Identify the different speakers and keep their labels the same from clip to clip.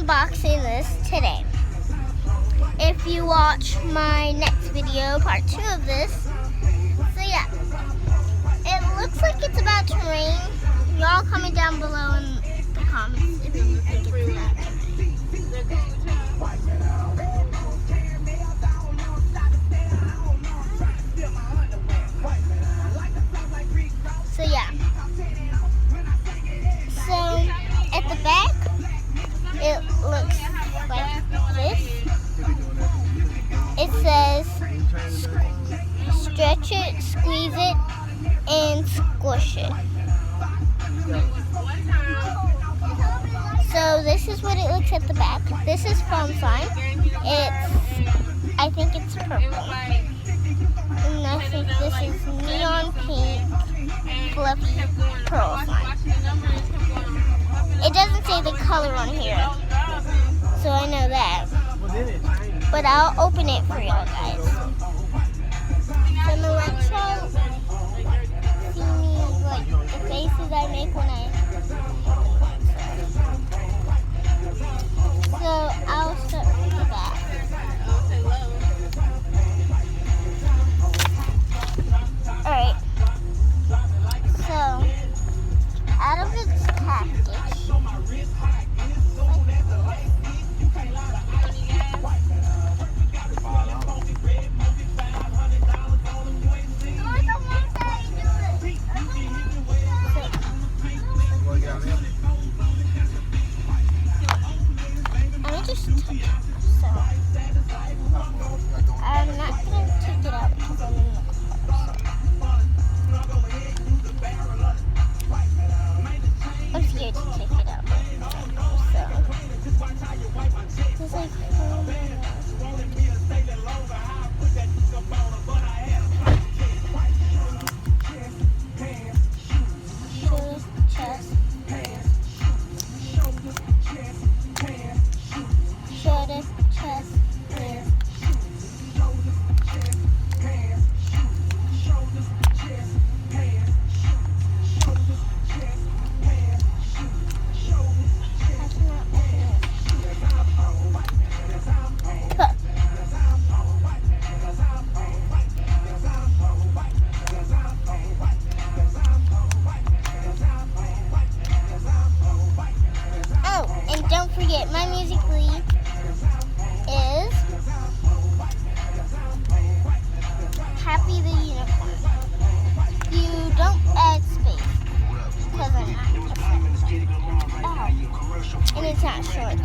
Speaker 1: unboxing this today. If you watch my next video, part 2 of this. So yeah, it looks like it's about to rain. Y'all comment down below in the comments if you think it's about to rain. So yeah. So at the back, it looks like this. It says stretch it, squeeze it, and squish it. So this is what it looks at the back. This is foam slime. I think it's purple. And I think this is neon pink, fluffy pearl slime. It doesn't say the color on here, so I know that. But I'll open it for y'all guys. So the retro, see me, like the faces I make when I open it. So I'll start with the back. Alright. So, out of its package, I'm not going to take it out because I'm in the car. So. I'm scared to take it out. So. There's like shoulder, chest, shoulder, chest, hands. Oh, and don't forget, my Musical.ly is Happy the Unicorn. You don't add space because I'm not. Oh. And it's not short.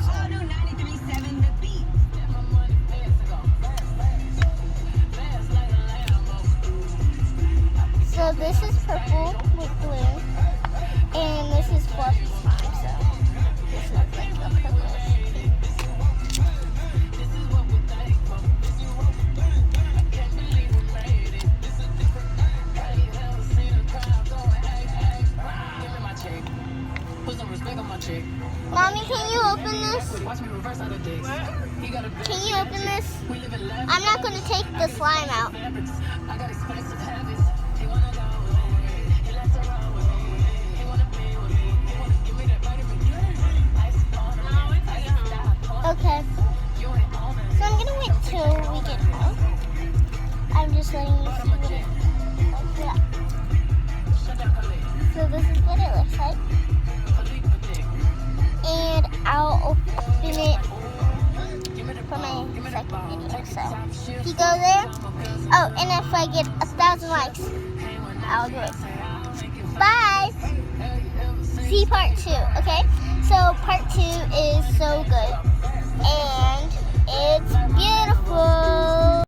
Speaker 1: So this is purple with blue, and this is fluffy slime. So this looks like a purplish. Mommy, can you open this? Can you open this? I'm not going to take the slime out. Okay. So I'm going to wait till we get home. I'm just letting you see what it looks like. So this is what it looks like. And I'll open it for my second video. So if you go there, oh, and if I get 1,000 likes, I'll do it. Bye. See part 2. Okay. So part 2 is so good, and it's beautiful.